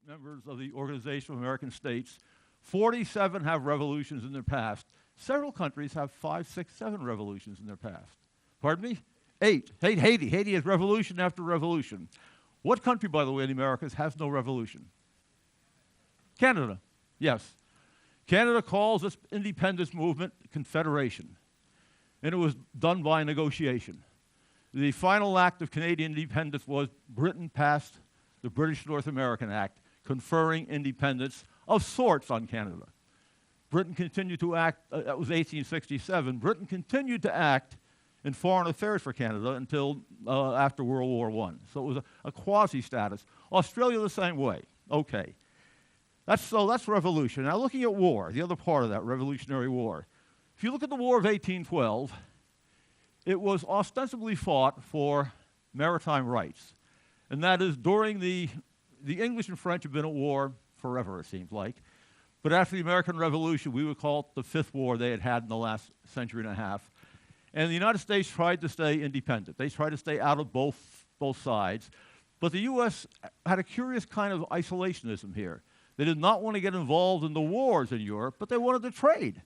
members of the Organization of American States. 47 have revolutions in their past. Several countries have 5, 6, 7 revolutions in their past. Pardon me? 8. Haiti. Haiti has revolution after revolution. What country, by the way, in the Americas has no revolution? Canada. Yes. Canada calls this independence movement Confederation. And it was done by negotiation. The final act of Canadian independence was Britain passed the British North American Act, conferring independence of sorts on Canada. Britain continued to act, that was 1867, Britain continued to act in foreign affairs for Canada until after World War I. So it was a quasi-status. Australia the same way. Okay. That's revolution. Now looking at war, the other part of that, Revolutionary War. If you look at the War of 1812, it was ostensibly fought for maritime rights. And that is during the English and French have been at war forever, it seems like. But after the American Revolution, we would call it the fifth war they had had in the last century and a half. And the United States tried to stay independent. They tried to stay out of both sides. But the U.S. had a curious kind of isolationism here. They did not want to get involved in the wars in Europe, but they wanted to trade.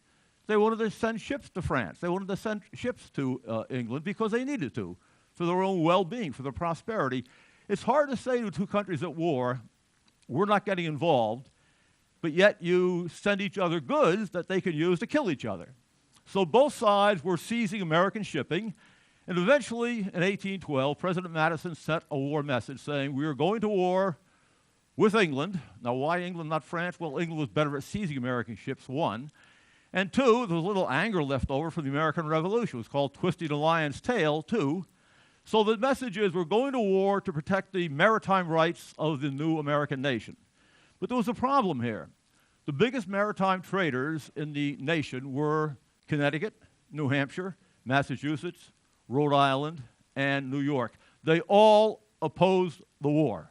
They wanted to send ships to France. They wanted to send ships to England because they needed to, for their own well-being, for their prosperity. It's hard to say to two countries at war, we're not getting involved, but yet you send each other goods that they can use to kill each other. So both sides were seizing American shipping, and eventually, in 1812, President Madison sent a war message saying, we are going to war with England. Now, why England, not France? Well, England was better at seizing American ships, one. And two, there was a little anger left over from the American Revolution. It was called twisting the lion's tail, too. So the message is, we're going to war to protect the maritime rights of the new American nation. But there was a problem here. The biggest maritime traders in the nation were Connecticut, New Hampshire, Massachusetts, Rhode Island, and New York. They all opposed the war.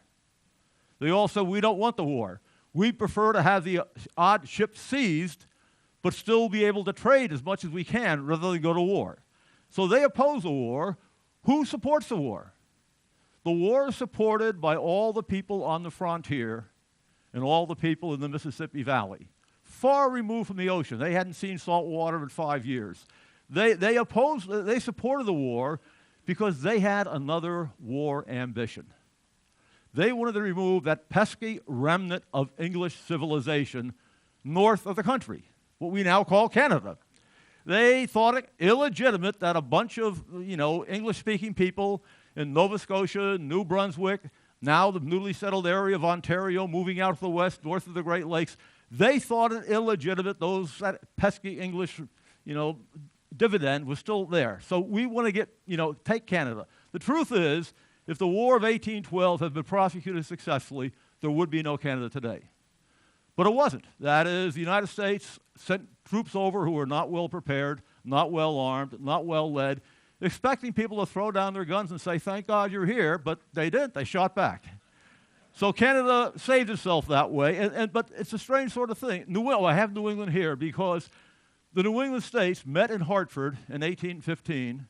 They all said, we don't want the war. We prefer to have the odd ship seized, but still be able to trade as much as we can rather than go to war. So they oppose the war. Who supports the war? The war is supported by all the people on the frontier and all the people in the Mississippi Valley, far removed from the ocean. They hadn't seen salt water in 5 years. They supported the war because they had another war ambition. They wanted to remove that pesky remnant of English civilization north of the country, what we now call Canada. They thought it illegitimate that a bunch of, English-speaking people in Nova Scotia, New Brunswick, now the newly settled area of Ontario, moving out to the west, north of the Great Lakes, they thought it illegitimate. That pesky English, dividend was still there. So we want to take Canada. The truth is, if the War of 1812 had been prosecuted successfully, there would be no Canada today. But it wasn't. That is, the United States sent troops over who were not well prepared, not well armed, not well led, expecting people to throw down their guns and say, thank God you're here, but they didn't. They shot back. So Canada saved itself that way, but it's a strange sort of thing. I have New England here because the New England states met in Hartford in 1814,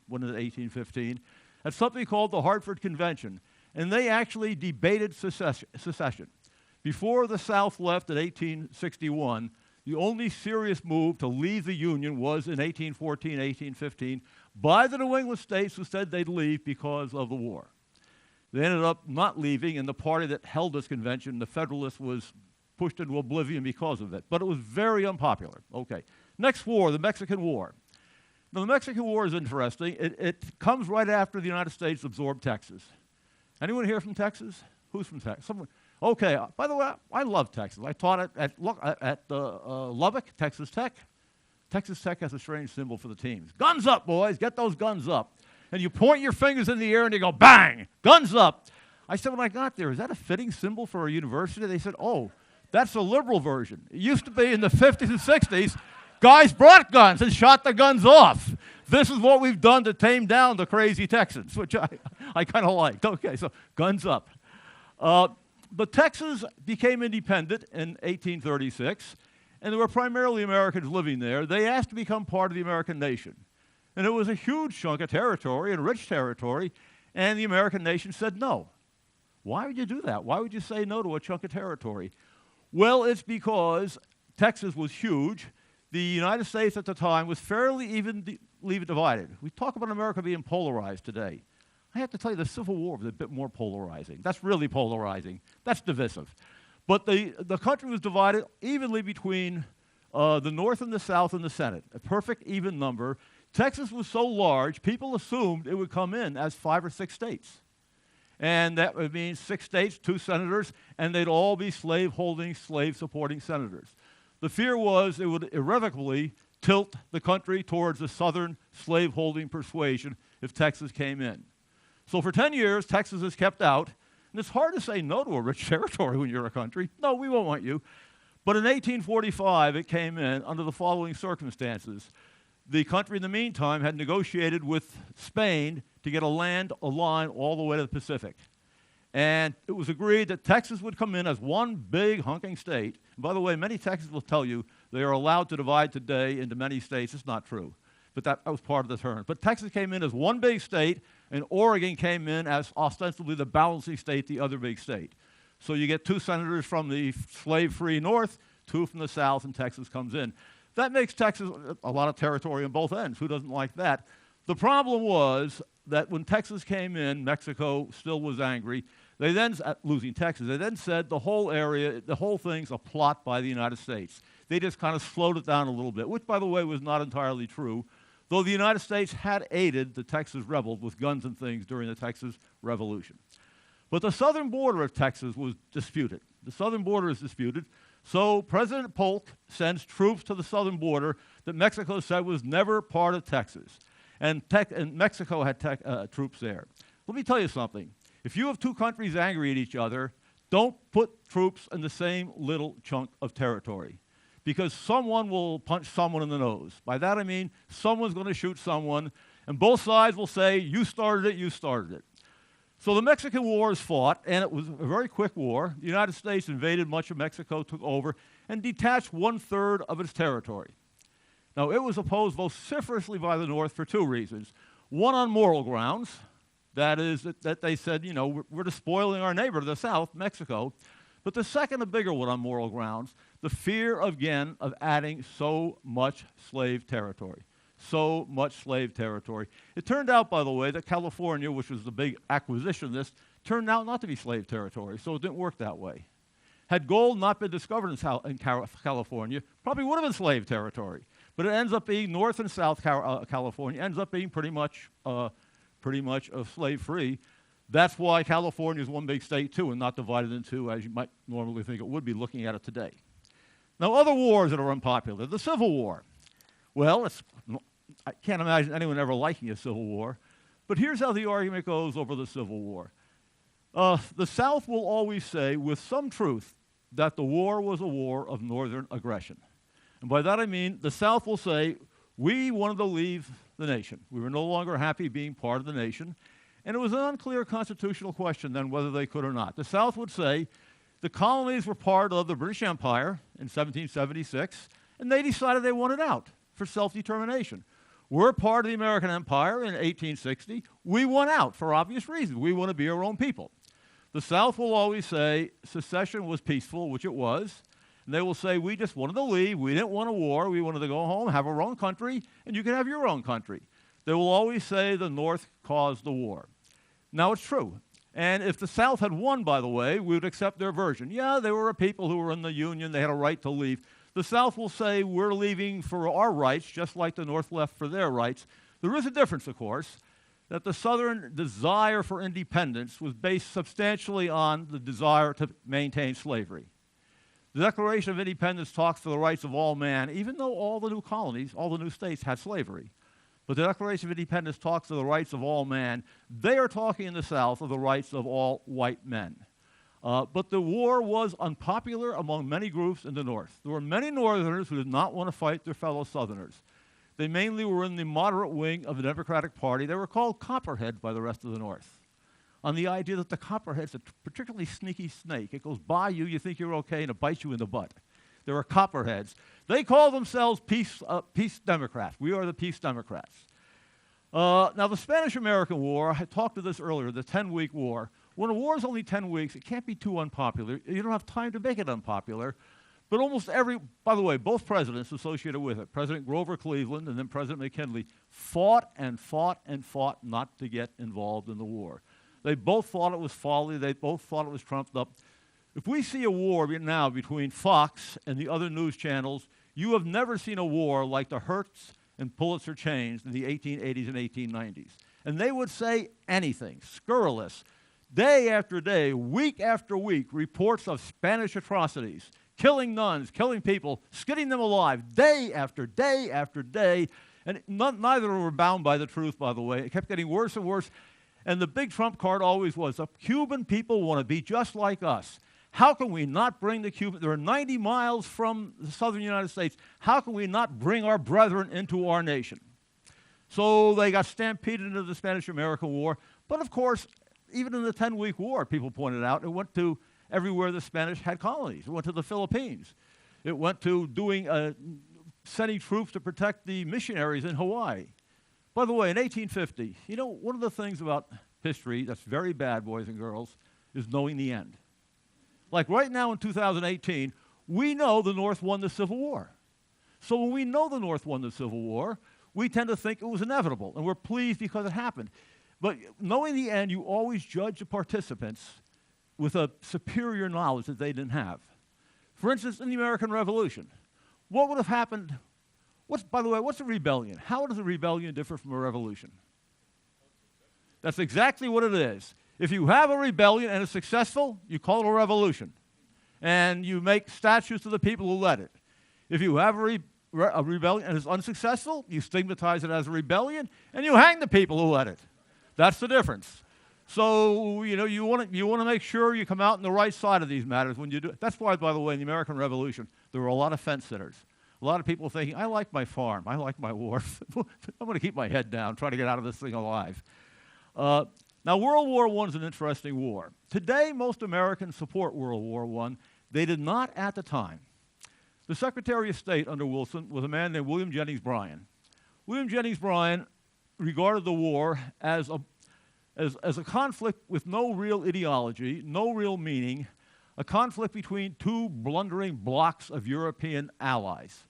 when it was 1815, at something called the Hartford Convention, and they actually debated secession. Before the South left in 1861, the only serious move to leave the Union was in 1814, 1815, by the New England states who said they'd leave because of the war. They ended up not leaving, and the party that held this convention, the Federalists, was pushed into oblivion because of it. But it was very unpopular. Okay. Next war, the Mexican War. Now, the Mexican War is interesting. It comes right after the United States absorbed Texas. Anyone here from Texas? Who's from Texas? Someone? Okay. By the way, I love Texas. I taught it at Lubbock, Texas Tech. Texas Tech has a strange symbol for the teams. Guns up, boys. Get those guns up. And you point your fingers in the air and you go, bang, guns up. I said, when I got there, is that a fitting symbol for a university? They said, oh, that's the liberal version. It used to be in the 50s and 60s, guys brought guns and shot the guns off. This is what we've done to tame down the crazy Texans, which I kind of liked. Okay, so guns up. But Texas became independent in 1836, and there were primarily Americans living there. They asked to become part of the American nation. And it was a huge chunk of territory and rich territory, and the American nation said no. Why would you do that? Why would you say no to a chunk of territory? Well, it's because Texas was huge. The United States at the time was fairly evenly divided. We talk about America being polarized today. I have to tell you, the Civil War was a bit more polarizing. That's really polarizing. That's divisive. But the country was divided evenly between the North and the South and the Senate, a perfect even number. Texas was so large, people assumed it would come in as 5 or 6 states. And that would mean 6 states, 2 senators, and they'd all be slave-holding, slave-supporting senators. The fear was it would irrevocably tilt the country towards a southern slave-holding persuasion if Texas came in. So for 10 years, Texas is kept out. And it's hard to say no to a rich territory when you're a country. No, we won't want you. But in 1845, it came in under the following circumstances. The country, in the meantime, had negotiated with Spain to get a line all the way to the Pacific. And it was agreed that Texas would come in as one big hunking state. And by the way, many Texans will tell you they are allowed to divide today into many states. It's not true. But that was part of the term. But Texas came in as one big state, and Oregon came in as ostensibly the balancing state, the other big state. So you get 2 senators from the slave-free North, 2 from the South, and Texas comes in. That makes Texas a lot of territory on both ends. Who doesn't like that? The problem was that when Texas came in, Mexico still was angry. They then, losing Texas, they then said the whole area, the whole thing's a plot by the United States. They just kind of slowed it down a little bit, which, by the way, was not entirely true, though the United States had aided the Texas rebels with guns and things during the Texas Revolution. But the southern border of Texas was disputed. The southern border is disputed. So President Polk sends troops to the southern border that Mexico said was never part of Texas. And Mexico had troops there. Let me tell you something. If you have 2 countries angry at each other, don't put troops in the same little chunk of territory, because someone will punch someone in the nose. By that I mean someone's going to shoot someone, and both sides will say, you started it, you started it. So the Mexican War is fought, and it was a very quick war. The United States invaded much of Mexico, took over, and detached 1/3 of its territory. Now, it was opposed vociferously by the North for 2 reasons. One, on moral grounds. That is, that they said, you know, we're despoiling our neighbor to the South, Mexico. But the second, a bigger one on moral grounds, the fear, again, of adding so much slave territory. So much slave territory. It turned out, by the way, that California, which was the big acquisition of this, turned out not to be slave territory, so it didn't work that way. Had gold not been discovered in California, probably would have been slave territory. But it ends up being North and South California, ends up being pretty much slave-free. That's why California is one big state, too, and not divided into, as you might normally think it would be looking at it today. Now, other wars that are unpopular. The Civil War. Well, I can't imagine anyone ever liking a Civil War. But here's how the argument goes over the Civil War. The South will always say, with some truth, that the war was a war of northern aggression. And by that I mean the South will say, we wanted to leave the nation. We were no longer happy being part of the nation. And it was an unclear constitutional question then whether they could or not. The South would say the colonies were part of the British Empire in 1776, and they decided they wanted out for self-determination. We're part of the American Empire in 1860. We want out for obvious reasons. We want to be our own people. The South will always say secession was peaceful, which it was. And they will say, we just wanted to leave. We didn't want a war. We wanted to go home, have our own country, and you can have your own country. They will always say the North caused the war. Now, it's true. And if the South had won, by the way, we would accept their version. Yeah, they were a people who were in the Union. They had a right to leave. The South will say we're leaving for our rights, just like the North left for their rights. There is a difference, of course, that the Southern desire for independence was based substantially on the desire to maintain slavery. The Declaration of Independence talks for the rights of all man, even though all the new colonies, all the new states had slavery. But the Declaration of Independence talks of the rights of all man. They are talking in the South of the rights of all white men. But the war was unpopular among many groups in the North. There were many Northerners who did not want to fight their fellow Southerners. They mainly were in the moderate wing of the Democratic Party. They were called Copperheads by the rest of the North, on the idea that the Copperhead's a particularly sneaky snake. It goes by you, you think you're okay, and it bites you in the butt. There were Copperheads. They call themselves Peace Democrats. We are the Peace Democrats. Now, the Spanish-American War, I talked to this earlier, the 10-week war, When a war is only 10 weeks, it can't be too unpopular. You don't have time to make it unpopular. But almost every, by the way, both presidents associated with it, President Grover Cleveland and then President McKinley, fought and fought and fought not to get involved in the war. They both thought it was folly. They both thought it was trumped up. If we see a war now between Fox and the other news channels, you have never seen a war like the Hertz and Pulitzer chains in the 1880s and 1890s. And they would say anything, scurrilous. Day after day, week after week, reports of Spanish atrocities, killing nuns, killing people, skinning them alive, day after day after day. And neither were bound by the truth, by the way. It kept getting worse and worse. And the big trump card always was, the Cuban people want to be just like us. How can we not bring the Cubans? They're 90 miles from the southern United States. How can we not bring our brethren into our nation? So they got stampeded into the Spanish-American War. But of course, even in the 10-week war, people pointed out, it went to everywhere the Spanish had colonies. It went to the Philippines. It went to sending troops to protect the missionaries in Hawaii. By the way, in 1850, you know, one of the things about history that's very bad, boys and girls, is knowing the end. Like right now in 2018, we know the North won the Civil War. So when we know the North won the Civil War, we tend to think it was inevitable, and we're pleased because it happened. But knowing the end, you always judge the participants with a superior knowledge that they didn't have. For instance, in the American Revolution, what would have happened? By the way, what's a rebellion? How does a rebellion differ from a revolution? That's exactly what it is. If you have a rebellion and it's successful, you call it a revolution. And you make statues to the people who led it. If you have a rebellion and it's unsuccessful, you stigmatize it as a rebellion, and you hang the people who led it. That's the difference. So, you know, you want to make sure you come out on the right side of these matters when you do it. That's why, by the way, in the American Revolution, there were a lot of fence sitters. A lot of people thinking, I like my farm, I like my wharf. I'm going to keep my head down, try to get out of this thing alive. Now, World War I is an interesting war. Today, most Americans support World War I. They did not at the time. The Secretary of State under Wilson was a man named William Jennings Bryan. William Jennings Bryan regarded the war as a conflict with no real ideology, no real meaning, a conflict between two blundering blocks of European allies.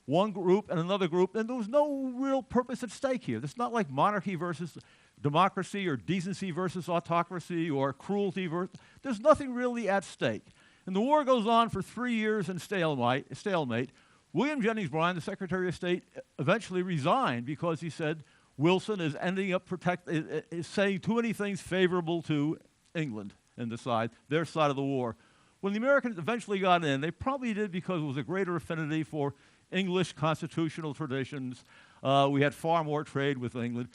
One group and another group, and there was no real purpose at stake here. It's not like monarchy versus democracy or decency versus autocracy or cruelty versus, there's nothing really at stake. And the war goes on for 3 years in stalemate. William Jennings Bryan, the Secretary of State, eventually resigned because he said Wilson is ending up is saying too many things favorable to England and their side of the war. When the Americans eventually got in, they probably did because it was a greater affinity for English constitutional traditions. We had far more trade with England.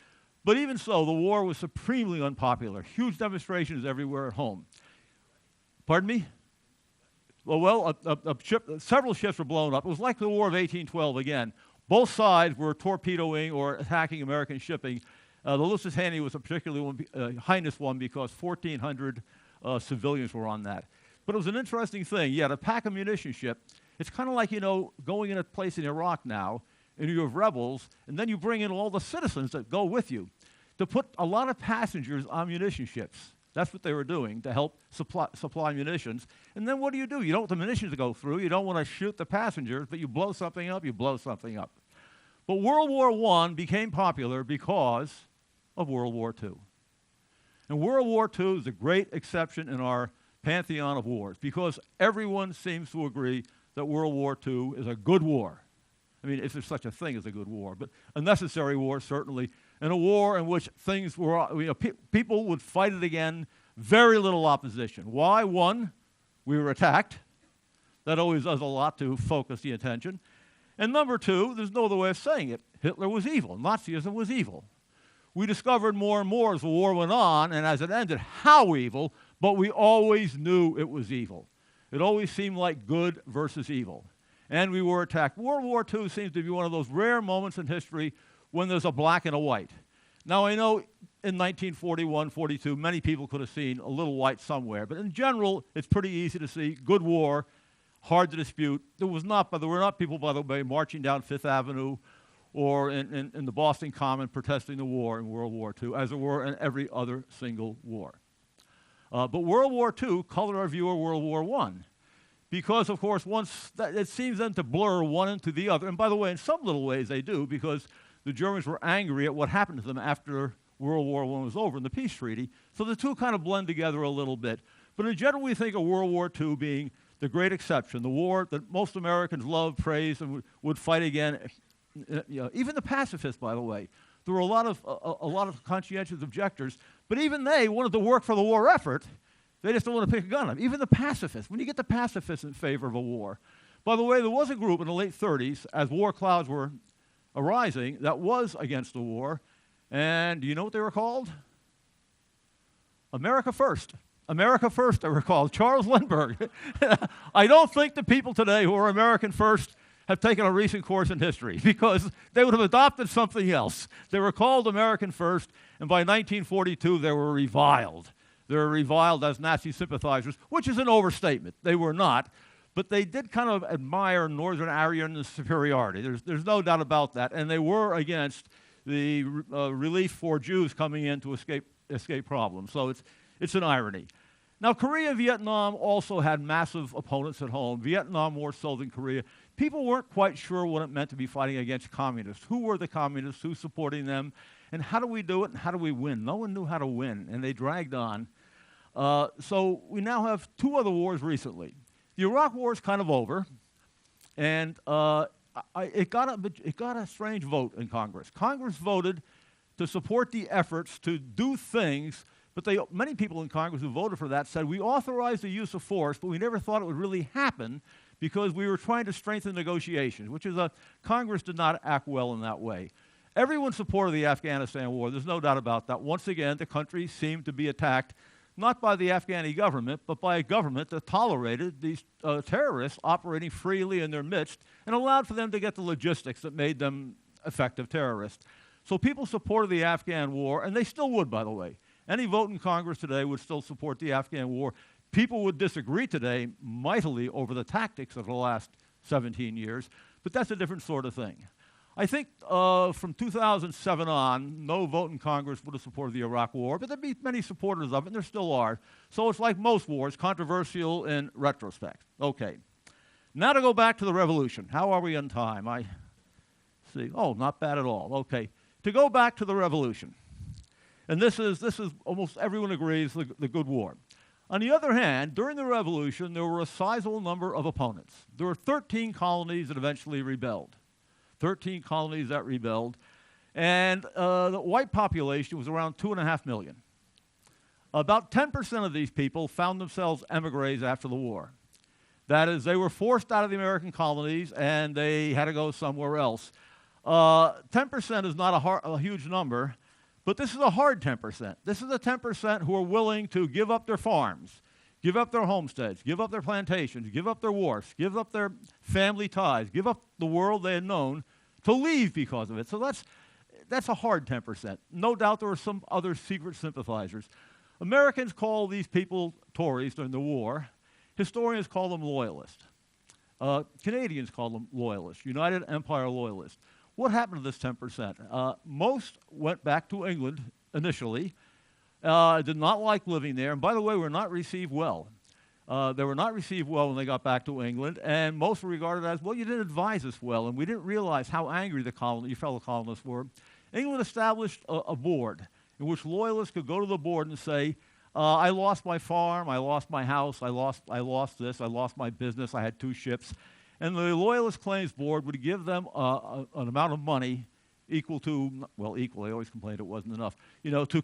But even so, the war was supremely unpopular. Huge demonstrations everywhere at home. Pardon me? Well, several ships were blown up. It was like the War of 1812 again. Both sides were torpedoing or attacking American shipping. The Lusitania was a particularly heinous one because 1,400 civilians were on that. But it was an interesting thing. You had a pack ammunition ship. It's kind of like, you know, going in a place in Iraq now, and you have rebels, and then you bring in all the citizens that go with you to put a lot of passengers on munition ships. That's what they were doing to help supply munitions. And then what do? You don't want the munitions to go through. You don't want to shoot the passengers, but you blow something up, you blow something up. But World War I became popular because of World War II. And World War II is a great exception in our pantheon of wars because everyone seems to agree that World War II is a good war. I mean, if there's such a thing as a good war, but a necessary war, certainly, and a war in which things were, you know, people would fight it again, very little opposition. Why? One, we were attacked. That always does a lot to focus the attention. And number two, there's no other way of saying it, Hitler was evil. Nazism was evil. We discovered more and more as the war went on, and as it ended, how evil, but we always knew it was evil. It always seemed like good versus evil. And we were attacked. World War II seems to be one of those rare moments in history when there's a black and a white. Now, I know in 1941, 42, many people could have seen a little white somewhere, but in general, it's pretty easy to see good war, hard to dispute. There were not people, by the way, marching down Fifth Avenue or in the Boston Common protesting the war in World War II, as there were in every other single war. But World War II colored our view of World War I. Because, of course, it seems then to blur one into the other. And by the way, in some little ways they do, because the Germans were angry at what happened to them after World War I was over in the peace treaty. So the two kind of blend together a little bit. But in general, we think of World War II being the great exception, the war that most Americans loved, praised, and would fight again. Even the pacifists, by the way. There were a lot of conscientious objectors, but even they wanted to work for the war effort. They just don't want to pick a gun up. Even the pacifists, when you get the pacifists in favor of a war. By the way, there was a group in the late 30s, as war clouds were arising, that was against the war. And do you know what they were called? America First. America First, they were called. Charles Lindbergh. I don't think the people today who are American First have taken a recent course in history, because they would have adopted something else. They were called American First, and by 1942 they were reviled. They were reviled as Nazi sympathizers, which is an overstatement. They were not, but they did kind of admire Northern Aryan superiority. There's no doubt about that, and they were against the relief for Jews coming in to escape problems. So it's an irony. Now, Korea and Vietnam also had massive opponents at home. Vietnam more so than Korea. People weren't quite sure what it meant to be fighting against communists. Who were the communists? Who's supporting them? And how do we do it? And how do we win? No one knew how to win, and they dragged on. So we now have two other wars recently. The Iraq War is kind of over, and it got a strange vote in Congress. Congress voted to support the efforts to do things, but many people in Congress who voted for that said, we authorized the use of force, but we never thought it would really happen because we were trying to strengthen negotiations, which is Congress did not act well in that way. Everyone supported the Afghanistan war. There's no doubt about that. Once again, the country seemed to be attacked not by the Afghani government, but by a government that tolerated these terrorists operating freely in their midst and allowed for them to get the logistics that made them effective terrorists. So people supported the Afghan war, and they still would, by the way. Any vote in Congress today would still support the Afghan war. People would disagree today mightily over the tactics of the last 17 years, but that's a different sort of thing. I think from 2007 on, no vote in Congress would have supported the Iraq War, but there'd be many supporters of it, and there still are. So it's like most wars, controversial in retrospect. Okay. Now to go back to the revolution. How are we on time? I see. Oh, not bad at all. Okay. To go back to the revolution. And this is almost everyone agrees, the good war. On the other hand, during the revolution, there were a sizable number of opponents. There were 13 colonies that eventually rebelled. 13 colonies that rebelled. And the white population was around 2.5 million. About 10% of these people found themselves emigres after the war. That is, they were forced out of the American colonies and they had to go somewhere else. 10% is not a huge number, but this is a hard 10%. This is the 10% who are willing to give up their farms, give up their homesteads, give up their plantations, give up their wharfs, give up their family ties, give up the world they had known to leave because of it. So that's a hard 10%. No doubt there were some other secret sympathizers. Americans call these people Tories during the war. Historians call them loyalists. Canadians call them loyalists, United Empire loyalists. What happened to this 10%? Most went back to England initially, did not like living there, and by the way, were not received well. They were not received well when they got back to England, and most were regarded as, well, you didn't advise us well, and we didn't realize how angry your fellow colonists were. England established a board in which loyalists could go to the board and say, I lost my farm, I lost my house, I lost this, I lost my business, I had 2 ships. And the Loyalist Claims Board would give them an amount of money equal to, well, equal, they always complained it wasn't enough, to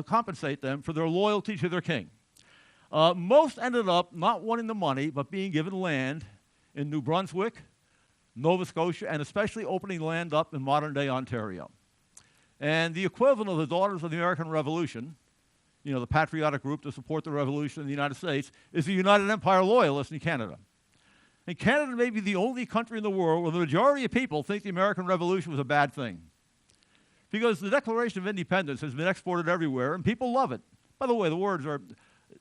compensate them for their loyalty to their king. Most ended up not wanting the money, but being given land in New Brunswick, Nova Scotia, and especially opening land up in modern-day Ontario. And the equivalent of the Daughters of the American Revolution, the patriotic group to support the revolution in the United States, is the United Empire Loyalists in Canada. And Canada may be the only country in the world where the majority of people think the American Revolution was a bad thing. Because the Declaration of Independence has been exported everywhere, and people love it. By the way, the words are,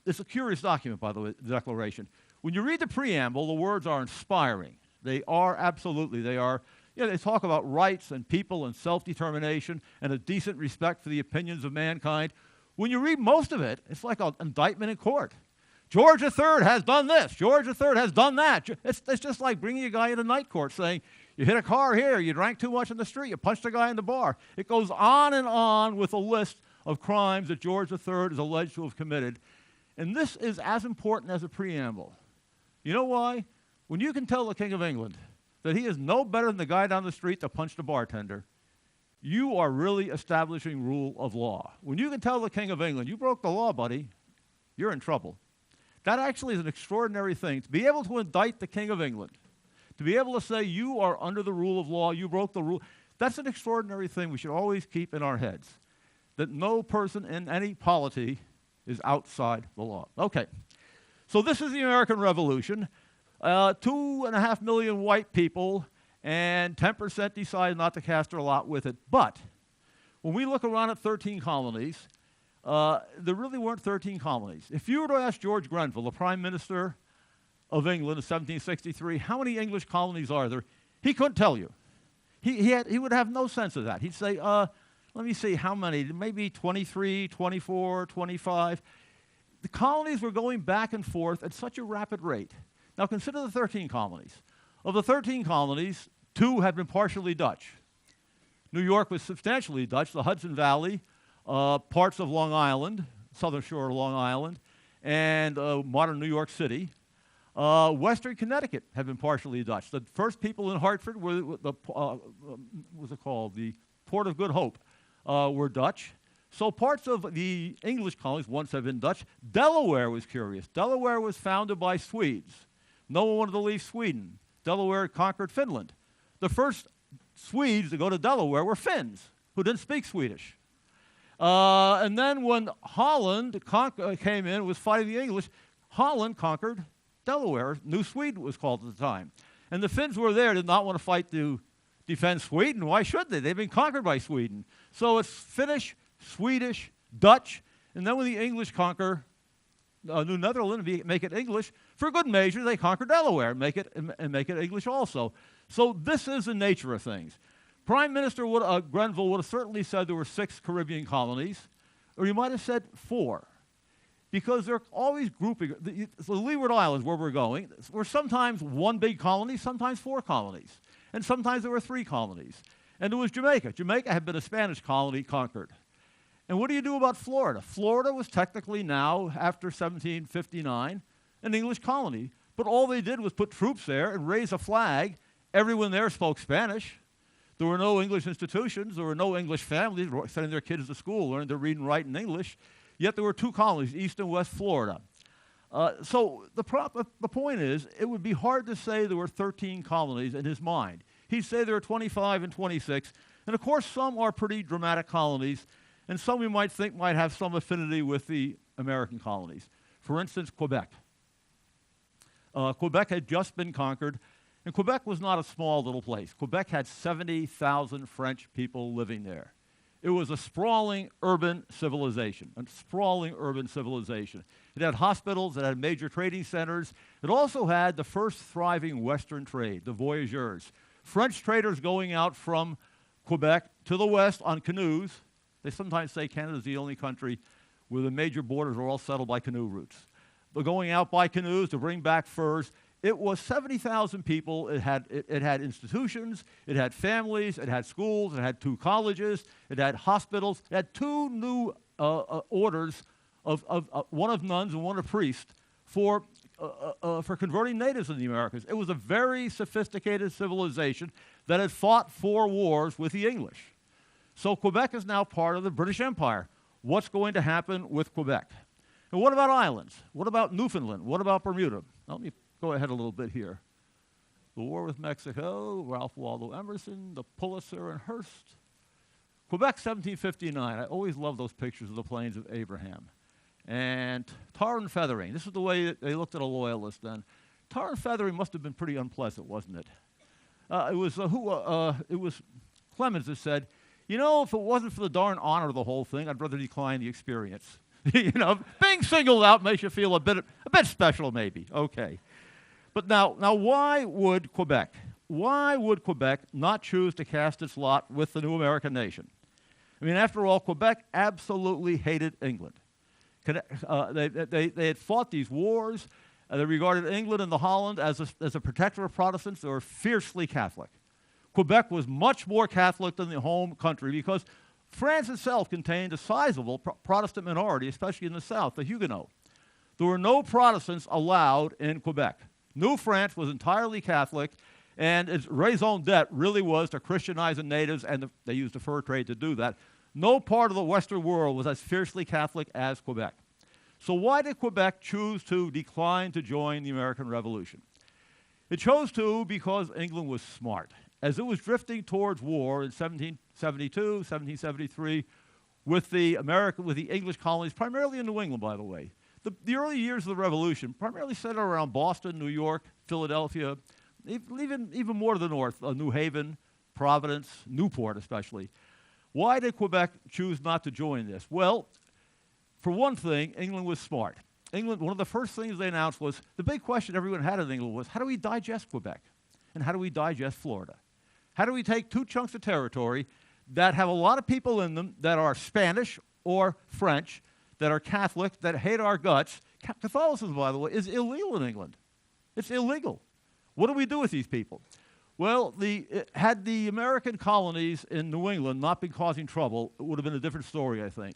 it's a curious document, by the way, the Declaration. When you read the preamble, the words are inspiring. They are, absolutely, they are. They talk about rights and people and self-determination and a decent respect for the opinions of mankind. When you read most of it, it's like an indictment in court. George III has done this. George III has done that. It's just like bringing a guy into night court saying, you hit a car here, you drank too much in the street, you punched a guy in the bar. It goes on and on with a list of crimes that George III is alleged to have committed. And this is as important as a preamble. You know why? When you can tell the King of England that he is no better than the guy down the street that punched the bartender, you are really establishing rule of law. When you can tell the King of England, you broke the law, buddy, you're in trouble. That actually is an extraordinary thing. To be able to indict the King of England, to be able to say you are under the rule of law, you broke the rule, that's an extraordinary thing we should always keep in our heads, that no person in any polity is outside the law. Okay, so this is the American Revolution. 2.5 million white people, and 10% decided not to cast their lot with it. But when we look around at 13 colonies, there really weren't 13 colonies. If you were to ask George Grenville, the Prime Minister of England in 1763, how many English colonies are there? He couldn't tell you. He would have no sense of that. He'd say, let me see, how many? Maybe 23, 24, 25. The colonies were going back and forth at such a rapid rate. Now consider the 13 colonies. Of the 13 colonies, 2 had been partially Dutch. New York was substantially Dutch, the Hudson Valley, parts of Long Island, southern shore of Long Island, and modern New York City. Western Connecticut had been partially Dutch. The first people in Hartford were the Port of Good Hope were Dutch. So parts of the English colonies once had been Dutch. Delaware was curious. Delaware was founded by Swedes. No one wanted to leave Sweden. Delaware conquered Finland. The first Swedes to go to Delaware were Finns, who didn't speak Swedish. And then when Holland came in, was fighting the English, Holland conquered Delaware. New Sweden was called at the time. And the Finns were there, did not want to fight to defend Sweden. Why should they? They've been conquered by Sweden. So it's Finnish, Swedish, Dutch, and then when the English conquer New Netherland, make it English, for good measure, they conquer Delaware, make it English also. So this is the nature of things. Prime Minister Grenville would have certainly said there were 6 Caribbean colonies, or he might have said 4, because they're always grouping. The Leeward Islands, where we're going, were sometimes 1 big colony, sometimes 4 colonies, and sometimes there were 3 colonies. And there was Jamaica. Jamaica had been a Spanish colony conquered. And what do you do about Florida? Florida was technically now, after 1759, an English colony. But all they did was put troops there and raise a flag. Everyone there spoke Spanish. There were no English institutions. There were no English families sending their kids to school, learning to read and write in English. Yet there were 2 colonies, East and West Florida. So the point is, it would be hard to say there were 13 colonies in his mind. He'd say there are 25 and 26. And of course, some are pretty dramatic colonies, and some we might think might have some affinity with the American colonies. For instance, Quebec. Quebec had just been conquered, and Quebec was not a small little place. Quebec had 70,000 French people living there. It was a sprawling urban civilization, It had hospitals, it had major trading centers. It also had the first thriving Western trade, the voyageurs. French traders going out from Quebec to the west on canoes. They sometimes say Canada's the only country where the major borders are all settled by canoe routes. They're going out by canoes to bring back furs. It was 70,000 people. It had institutions, it had families, it had schools, it had 2 colleges, it had hospitals. It had 2 new orders, one of nuns and one of priests, for converting natives in the Americas. It was a very sophisticated civilization that had fought 4 wars with the English. So Quebec is now part of the British Empire. What's going to happen with Quebec? And what about islands? What about Newfoundland? What about Bermuda? Let me go ahead a little bit here. The war with Mexico, Ralph Waldo Emerson, the Pulitzer and Hearst. Quebec, 1759. I always love those pictures of the Plains of Abraham. And tar and feathering. This is the way that they looked at a loyalist then. Tar and feathering must have been pretty unpleasant, wasn't it? It was Clemens that said, you know, if it wasn't for the darn honor of the whole thing, I'd rather decline the experience. You know, being singled out makes you feel a bit special, maybe. Okay. But now, why would Quebec not choose to cast its lot with the new American nation? I mean, after all, Quebec absolutely hated England. They had fought these wars. They regarded England and the Holland as a protector of Protestants. They were fiercely Catholic. Quebec was much more Catholic than the home country because France itself contained a sizable Protestant minority, especially in the south, the Huguenots. There were no Protestants allowed in Quebec. New France was entirely Catholic, and its raison d'etre really was to Christianize the natives, and they used the fur trade to do that. No part of the Western world was as fiercely Catholic as Quebec. So why did Quebec choose to decline to join the American Revolution? It chose to because England was smart. As it was drifting towards war in 1772, 1773, with the English colonies, primarily in New England, by the way. The early years of the Revolution primarily centered around Boston, New York, Philadelphia, even more to the north, New Haven, Providence, Newport especially. Why did Quebec choose not to join this? Well, for one thing, England was smart. England, one of the first things they announced was, the big question everyone had in England was, how do we digest Quebec? And how do we digest Florida? How do we take two chunks of territory that have a lot of people in them that are Spanish or French, that are Catholic, that hate our guts? Catholicism, by the way, is illegal in England. It's illegal. What do we do with these people? Well, had the American colonies in New England not been causing trouble, it would have been a different story, I think.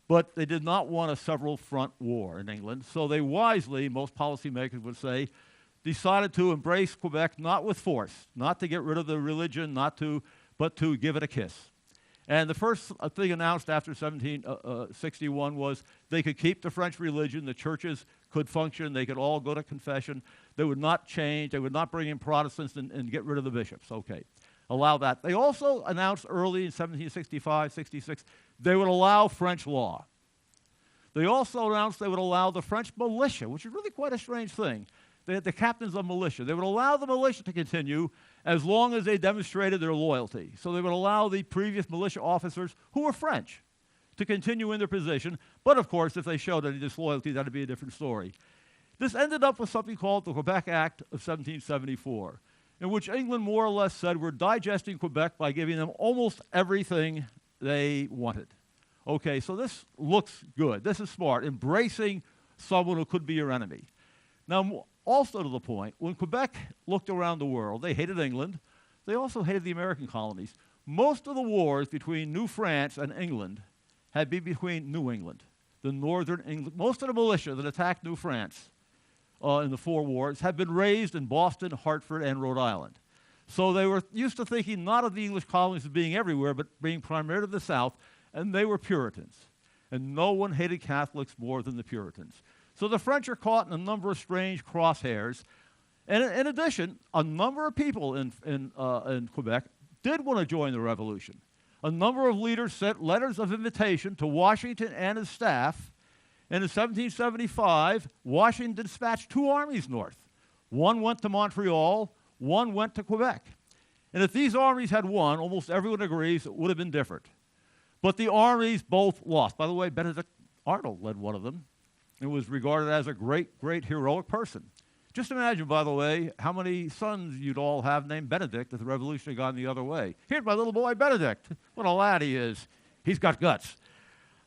But they did not want a several-front war in England, so they wisely, most policymakers would say, decided to embrace Quebec not with force, not to get rid of the religion, but to give it a kiss. And the first thing announced after 1761 was they could keep the French religion, the churches could function, they could all go to confession, they would not change, they would not bring in Protestants and get rid of the bishops. Okay, allow that. They also announced early in 1765, 66, they would allow French law. They also announced they would allow the French militia, which is really quite a strange thing. They had the captains of militia. They would allow the militia to continue as long as they demonstrated their loyalty. So they would allow the previous militia officers, who were French, to continue in their position. But of course, if they showed any disloyalty, that would be a different story. This ended up with something called the Quebec Act of 1774, in which England more or less said we're digesting Quebec by giving them almost everything they wanted. Okay, so this looks good. This is smart, embracing someone who could be your enemy. Now, also to the point, when Quebec looked around the world, they hated England. They also hated the American colonies. Most of the wars between New France and England had been between New England, the northern England. Most of the militia that attacked New France in the four wars had been raised in Boston, Hartford, and Rhode Island. So they were used to thinking not of the English colonies as being everywhere, but being primarily to the south, and they were Puritans. And no one hated Catholics more than the Puritans. So the French are caught in a number of strange crosshairs. And in addition, a number of people in Quebec did want to join the revolution. A number of leaders sent letters of invitation to Washington and his staff. And in 1775, Washington dispatched two armies north. One went to Montreal, one went to Quebec. And if these armies had won, almost everyone agrees it would have been different. But the armies both lost. By the way, Benedict Arnold led one of them. It was regarded as a great, great heroic person. Just imagine, by the way, how many sons you'd all have named Benedict if the revolution had gone the other way. Here's my little boy Benedict. What a lad he is. He's got guts.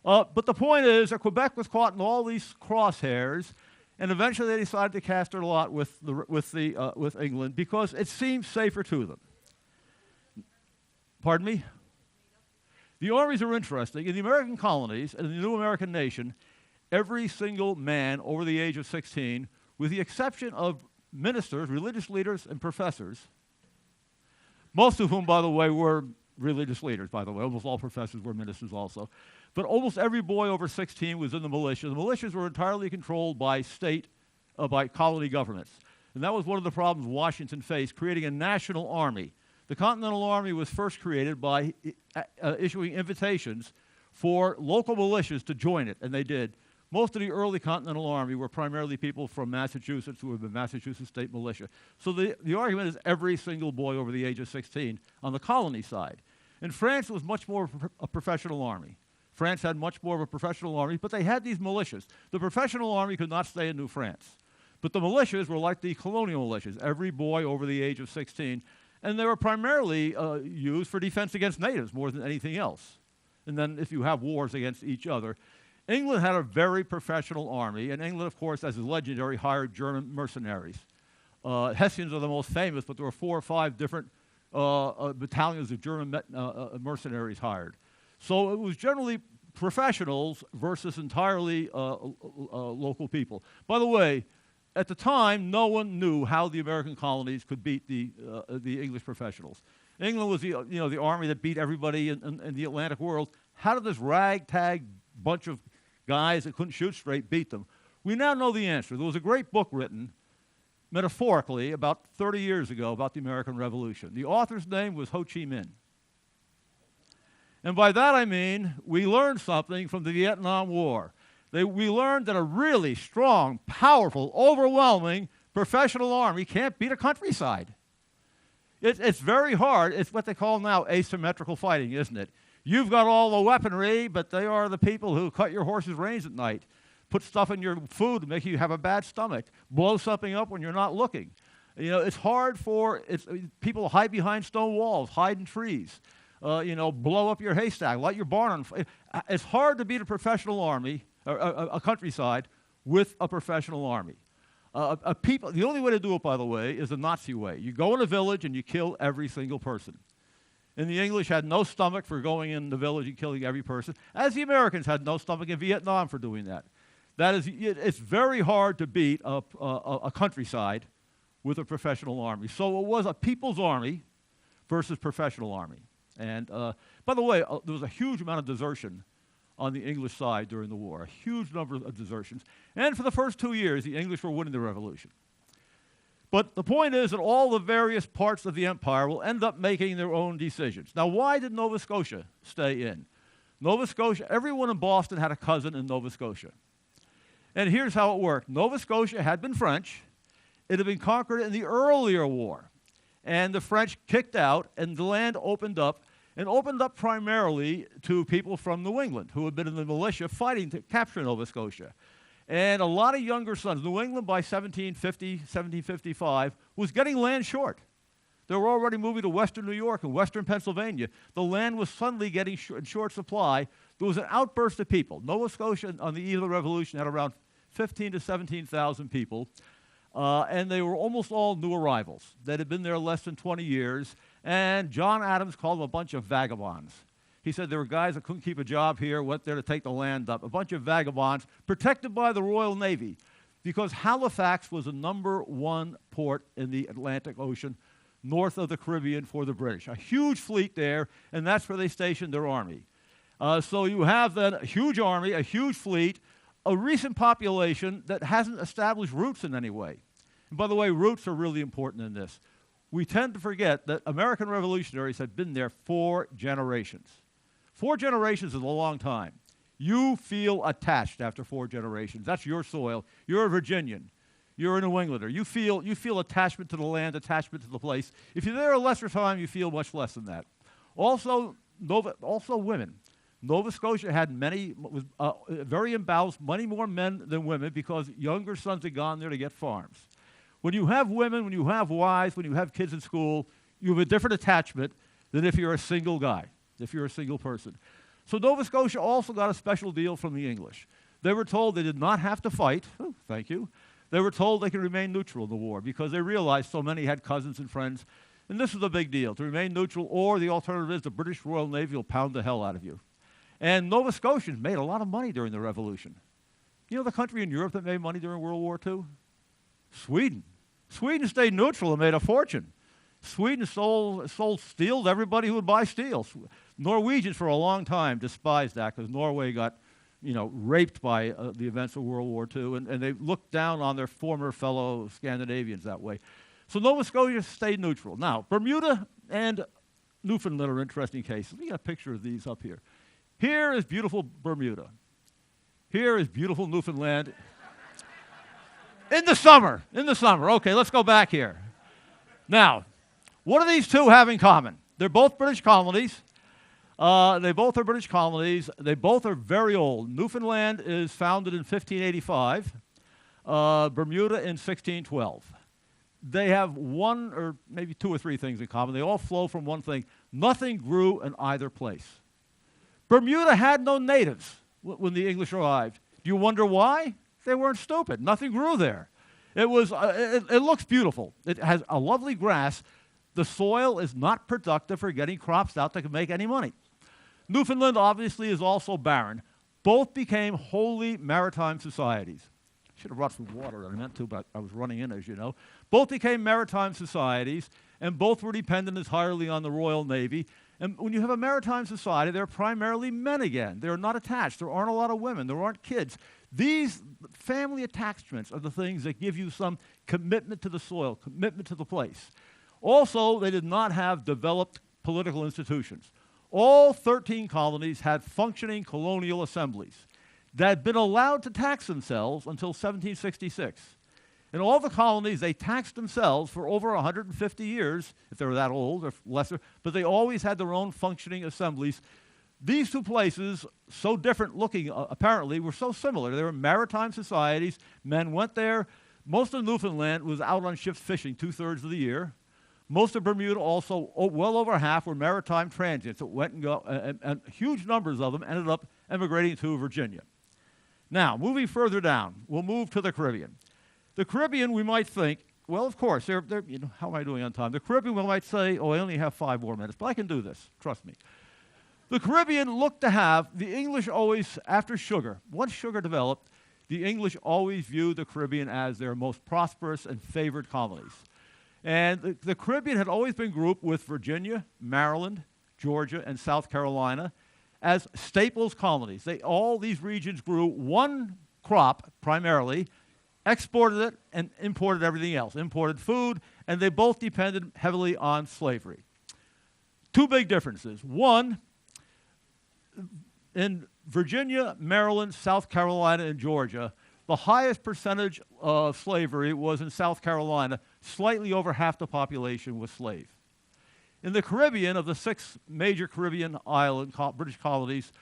But the point is that Quebec was caught in all these crosshairs, and eventually they decided to cast their lot with England because it seemed safer to them. Pardon me? The armies are interesting. In the American colonies and in the new American nation, every single man over the age of 16, with the exception of ministers, religious leaders, and professors, most of whom, by the way, were religious leaders, by the way. Almost all professors were ministers also. But almost every boy over 16 was in the militia. The militias were entirely controlled by by colony governments. And that was one of the problems Washington faced, creating a national army. The Continental Army was first created by issuing invitations for local militias to join it, and they did. Most of the early Continental Army were primarily people from Massachusetts who had been Massachusetts State Militia. So the argument is every single boy over the age of 16 on the colony side. And France was much more a professional army. France had much more of a professional army, but they had these militias. The professional army could not stay in New France. But the militias were like the colonial militias, every boy over the age of 16. And they were primarily used for defense against natives more than anything else. and then if you have wars against each other. England had a very professional army, and England, of course, as is legendary, hired German mercenaries. Hessians are the most famous, but there were 4 or 5 different battalions of German mercenaries hired. So it was generally professionals versus entirely local people. By the way, at the time, no one knew how the American colonies could beat the English professionals. England was the army that beat everybody in the Atlantic world. How did this ragtag bunch of guys that couldn't shoot straight beat them? We now know the answer. There was a great book written, metaphorically, about 30 years ago about the American Revolution. The author's name was Ho Chi Minh. And by that I mean we learned something from the Vietnam War. We learned that a really strong, powerful, overwhelming professional army can't beat a countryside. It's very hard. It's what they call now asymmetrical fighting, isn't it? You've got all the weaponry, but they are the people who cut your horse's reins at night, put stuff in your food to make you have a bad stomach, blow something up when you're not looking. It's hard for people to hide behind stone walls, hide in trees, blow up your haystack, light your barn on fire. It's hard to beat a professional army, a countryside, with a professional army. The only way to do it, by the way, is the Nazi way. You go in a village and you kill every single person. And the English had no stomach for going in the village and killing every person, as the Americans had no stomach in Vietnam for doing that. It's very hard to beat a countryside with a professional army. So it was a people's army versus professional army. And by the way, there was a huge amount of desertion on the English side during the war, a huge number of desertions. And for the first 2 years, the English were winning the revolution. But the point is that all the various parts of the empire will end up making their own decisions. Now, why did Nova Scotia stay in? Nova Scotia, everyone in Boston had a cousin in Nova Scotia. And here's how it worked. Nova Scotia had been French. It had been conquered in the earlier war. And the French kicked out, and the land opened up, and opened up primarily to people from New England who had been in the militia fighting to capture Nova Scotia. And a lot of younger sons, New England by 1750, 1755, was getting land short. They were already moving to western New York and western Pennsylvania. The land was suddenly getting in short supply. There was an outburst of people. Nova Scotia, on the eve of the Revolution, had around 15,000 to 17,000 people. And they were almost all new arrivals that had been there less than 20 years. And John Adams called them a bunch of vagabonds. He said there were guys that couldn't keep a job here, went there to take the land up, a bunch of vagabonds protected by the Royal Navy, because Halifax was the #1 port in the Atlantic Ocean north of the Caribbean for the British. A huge fleet there, and that's where they stationed their army. So you have then a huge army, a huge fleet, a recent population that hasn't established roots in any way. And by the way, roots are really important in this. We tend to forget that American revolutionaries had been there 4 generations. 4 generations is a long time. You feel attached after 4 generations. That's your soil. You're a Virginian. You're a New Englander. You feel attachment to the land, attachment to the place. If you're there a lesser time, you feel much less than that. Also women. Nova Scotia had very imbalanced, many more men than women because younger sons had gone there to get farms. When you have women, when you have wives, when you have kids in school, you have a different attachment than if you're a single guy, if you're a single person. So Nova Scotia also got a special deal from the English. They were told they did not have to fight. Oh, thank you. They were told they could remain neutral in the war because they realized so many had cousins and friends. And this was a big deal, to remain neutral, or the alternative is the British Royal Navy will pound the hell out of you. And Nova Scotians made a lot of money during the Revolution. You know the country in Europe that made money during World War II? Sweden. Sweden stayed neutral and made a fortune. Sweden sold steel to everybody who would buy steel. Norwegians for a long time despised that because Norway got raped by the events of World War II, and they looked down on their former fellow Scandinavians that way. So Nova Scotia stayed neutral. Now, Bermuda and Newfoundland are interesting cases. We got a picture of these up here. Here is beautiful Bermuda. Here is beautiful Newfoundland. In the summer. Okay, let's go back here. Now, what do these two have in common? They're both British colonies. They both are British colonies. They both are very old. Newfoundland is founded in 1585. Bermuda in 1612. They have one or maybe 2 or 3 things in common. They all flow from one thing. Nothing grew in either place. Bermuda had no natives when the English arrived. Do you wonder why? They weren't stupid. Nothing grew there. It looks beautiful. It has a lovely grass. The soil is not productive for getting crops out that can make any money. Newfoundland obviously is also barren. Both became wholly maritime societies. I should have brought some water. I meant to, but I was running in, as you know. Both became maritime societies, and both were dependent entirely on the Royal Navy. And when you have a maritime society, they're primarily men again. They're not attached. There aren't a lot of women. There aren't kids. These family attachments are the things that give you some commitment to the soil, commitment to the place. Also, they did not have developed political institutions. All 13 colonies had functioning colonial assemblies that had been allowed to tax themselves until 1766. In all the colonies, they taxed themselves for over 150 years, if they were that old or lesser, but they always had their own functioning assemblies. These two places, so different looking apparently, were so similar. They were maritime societies. Men went there. Most of Newfoundland was out on ships fishing 2/3 of the year. Most of Bermuda also, well over half, were maritime transients that went and go, and huge numbers of them ended up emigrating to Virginia. Now, moving further down, we'll move to the Caribbean. The Caribbean, we might think, well, of course, you know, how am I doing on time? The Caribbean, we might say, oh, I only have 5 more minutes, but I can do this, trust me. The Caribbean looked to have, the English always, after sugar, once sugar developed, the English always viewed the Caribbean as their most prosperous and favored colonies. And the Caribbean had always been grouped with Virginia, Maryland, Georgia, and South Carolina as staples colonies. All these regions grew one crop primarily, exported it, and imported everything else, imported food, and they both depended heavily on slavery. Two big differences. One, in Virginia, Maryland, South Carolina, and Georgia, the highest percentage of slavery was in South Carolina. Slightly over half the population was slave. In the Caribbean, of the 6 major Caribbean island British colonies,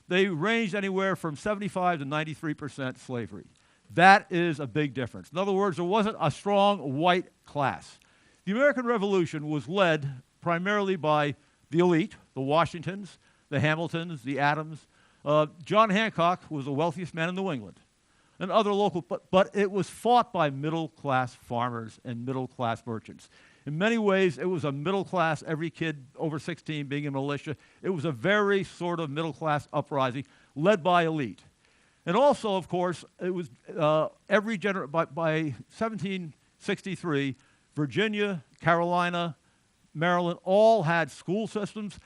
they ranged anywhere from 75 to 93% slavery. That is a big difference. In other words, there wasn't a strong white class. The American Revolution was led primarily by the elite, the Washingtons, the Hamiltons, the Adams. John Hancock was the wealthiest man in New England. And other local, but it was fought by middle-class farmers and middle-class merchants. In many ways, it was a middle-class, every kid over 16 being in militia. It was a very sort of middle-class uprising led by elite. And also, of course, it was by 1763, Virginia, Carolina, Maryland all had school systems,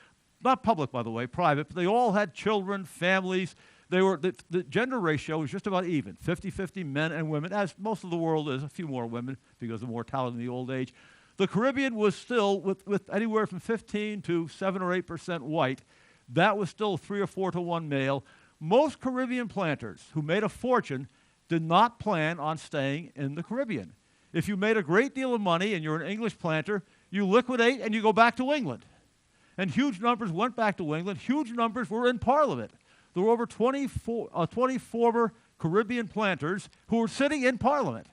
not public, by the way, private, but they all had children, families. The gender ratio was just about even, 50-50 men and women, as most of the world is, a few more women because of mortality in the old age. The Caribbean was still, with anywhere from 15 to 7 or 8% white, that was still 3 or 4 to 1 male. Most Caribbean planters who made a fortune did not plan on staying in the Caribbean. If you made a great deal of money and you're an English planter, you liquidate and you go back to England. And huge numbers went back to England. Huge numbers were in Parliament. There were over 20 former Caribbean planters who were sitting in Parliament.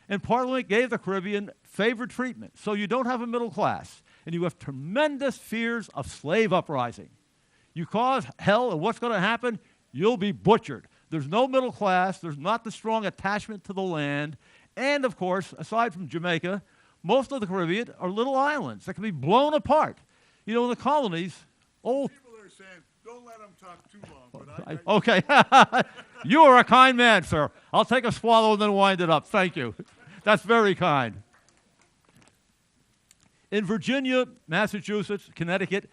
And Parliament gave the Caribbean favored treatment. So you don't have a middle class, and you have tremendous fears of slave uprising. You cause hell, and what's going to happen? You'll be butchered. There's no middle class. There's not the strong attachment to the land. And, of course, aside from Jamaica, most of the Caribbean are little islands that can be blown apart. You know, in the colonies, People are saying, don't let them talk too long. But okay. You are a kind man, sir. I'll take a swallow and then wind it up. Thank you. That's very kind. In Virginia, Massachusetts, Connecticut,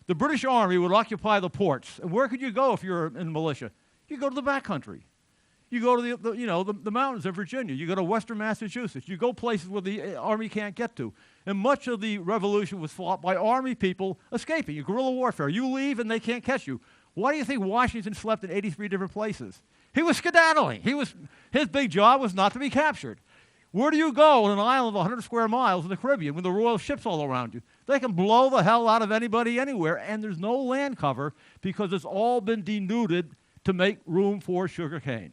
the British Army would occupy the ports. And where could you go if you were in militia? You go to the backcountry. You go to the mountains of Virginia. You go to western Massachusetts. You go places where the Army can't get to. And much of the Revolution was fought by Army people escaping. Guerrilla warfare. You leave and they can't catch you. Why do you think Washington slept in 83 different places? He was skedaddling. His big job was not to be captured. Where do you go on an island of 100 square miles in the Caribbean with the royal ships all around you? They can blow the hell out of anybody anywhere, and there's no land cover because it's all been denuded to make room for sugarcane.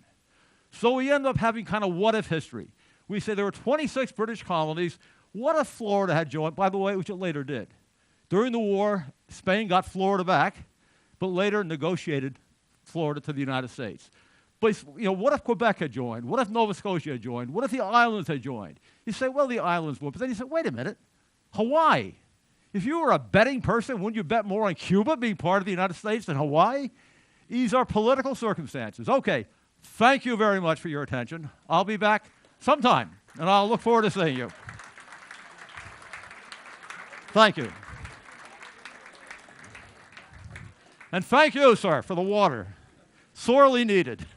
So we end up having kind of what-if history. We say there were 26 British colonies. What if Florida had joined, by the way, which it later did? During the war, Spain got Florida back. but later negotiated Florida to the United States. But what if Quebec had joined? What if Nova Scotia had joined? What if the islands had joined? You say, well, the islands would. But then you say, wait a minute, Hawaii. If you were a betting person, wouldn't you bet more on Cuba being part of the United States than Hawaii? These are political circumstances. Okay, thank you very much for your attention. I'll be back sometime, and I'll look forward to seeing you. Thank you. And thank you, sir, for the water. Sorely needed.